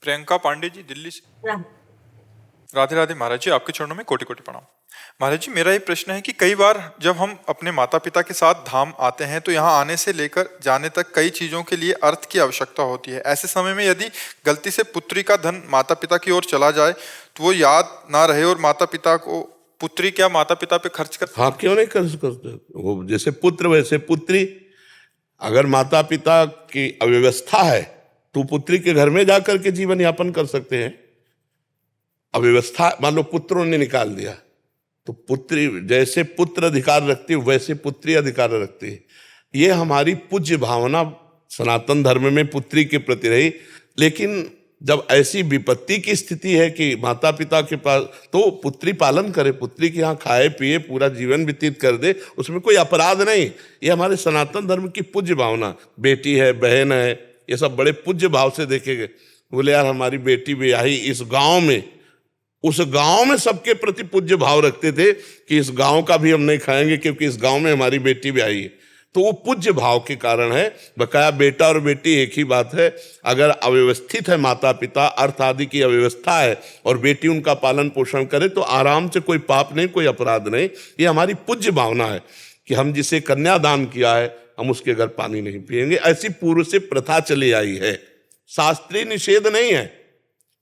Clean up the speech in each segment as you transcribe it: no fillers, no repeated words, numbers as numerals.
प्रियंका पांडे जी दिल्ली से। राम। राधे राधे महाराज जी, आपके चरणों में कोटि कोटि प्रणाम। महाराज जी, मेरा ये प्रश्न है कि कई बार जब हम अपने माता पिता के साथ धाम आते हैं तो यहाँ आने से लेकर जाने तक कई चीजों के लिए अर्थ की आवश्यकता होती है। ऐसे समय में यदि गलती से पुत्री का धन माता पिता की ओर चला जाए तो वो याद ना रहे और माता पिता को, पुत्री क्या माता पिता पे खर्च कर, हाँ क्यों नहीं खर्च करते? वो जैसे पुत्र वैसे पुत्री। अगर माता पिता की अव्यवस्था है तो पुत्री के घर में जाकर के जीवन यापन कर सकते हैं। अव्यवस्था मान लो पुत्रों ने निकाल दिया तो पुत्री जैसे पुत्र अधिकार रखती है वैसे पुत्री अधिकार रखती है। ये हमारी पूज्य भावना सनातन धर्म में पुत्री के प्रति रही। लेकिन जब ऐसी विपत्ति की स्थिति है कि माता पिता के पास, तो पुत्री पालन करे, पुत्री के यहाँ खाए पिए पूरा जीवन व्यतीत कर दे, उसमें कोई अपराध नहीं। ये हमारे सनातन धर्म की पूज्य भावना। बेटी है, बहन है, ये सब बड़े पूज्य भाव से देखे गए। बोले यार हमारी बेटी ब्याही इस गांव में, उस गांव में सबके प्रति पूज्य भाव रखते थे कि इस गांव का भी हम नहीं खाएंगे क्योंकि इस गांव में हमारी बेटी ब्याही है। तो वो पूज्य भाव के कारण है। बकाया बेटा और बेटी एक ही बात है। अगर अव्यवस्थित है माता पिता, अर्थ आदि की अव्यवस्था है और बेटी उनका पालन पोषण करे तो आराम से, कोई पाप नहीं, कोई अपराध नहीं। ये हमारी पूज्य भावना है कि हम जिसे कन्यादान किया है हम उसके घर पानी नहीं पिएंगे। ऐसी पूर्व से प्रथा चली आई है। शास्त्रीय निषेध नहीं है,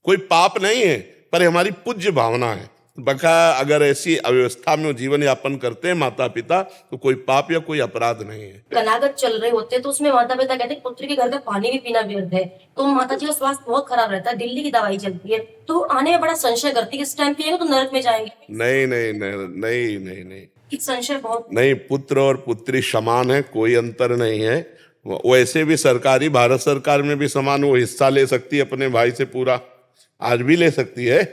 कोई पाप नहीं है, पर हमारी पूज्य भावना है। बकाया अगर ऐसी अव्यवस्था में जीवन यापन करते हैं माता पिता तो कोई पाप या कोई अपराध नहीं है। कनागत चल रहे होते हैं तो उसमें माता पिता कहते हैं पुत्री के घर का पानी भी पीना व्यर्थ है, तो माता जी का स्वास्थ्य बहुत खराब रहता है, दिल्ली की दवाई चलती है, तो आने में बड़ा संशय करती है, इस टाइम पिएंगे तो नरक में जाएंगे। नहीं नहीं नहीं नहीं नहीं नहीं, एक संशय बहुत नहीं। पुत्र और पुत्री समान है, कोई अंतर नहीं है। वैसे भी सरकारी, भारत सरकार में भी समान वो हिस्सा ले सकती है अपने भाई से पूरा, आज भी ले सकती है।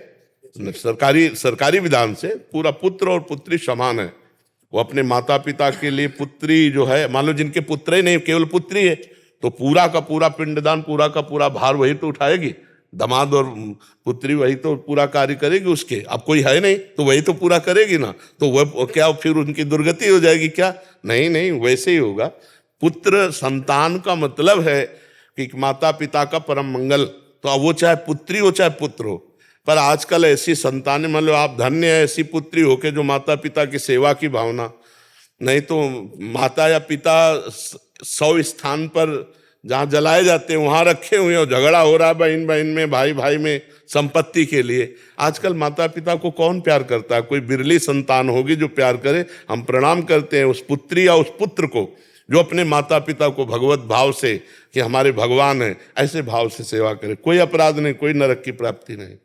सरकारी विधान से पूरा पुत्र और पुत्री समान है। वो अपने माता पिता के लिए पुत्री जो है, मान लो जिनके पुत्र ही नहीं केवल पुत्री है तो पूरा का पूरा पिंडदान, पूरा का पूरा भार वही तो उठाएगी। दामाद और पुत्री वही तो पूरा कार्य करेगी उसके। अब कोई है नहीं तो वही तो पूरा करेगी ना। तो वह क्या फिर उनकी दुर्गति हो जाएगी क्या? नहीं नहीं, वैसे ही होगा। पुत्र संतान का मतलब है कि माता पिता का परम मंगल। तो अब वो चाहे पुत्री हो चाहे पुत्र हो, पर आजकल ऐसी संतानें, मान लो आप धन्य है ऐसी पुत्री हो के जो माता पिता की सेवा की भावना, नहीं तो माता या पिता 100 स्थान पर जहाँ जलाए जाते हैं वहाँ रखे हुए और झगड़ा हो रहा है बहन बहन में, भाई भाई में संपत्ति के लिए। आजकल माता पिता को कौन प्यार करता है? कोई बिरली संतान होगी जो प्यार करे। हम प्रणाम करते हैं उस पुत्री या उस पुत्र को जो अपने माता पिता को भगवत भाव से कि हमारे भगवान हैं ऐसे भाव से सेवा करे। कोई अपराध नहीं, कोई नरक की प्राप्ति नहीं।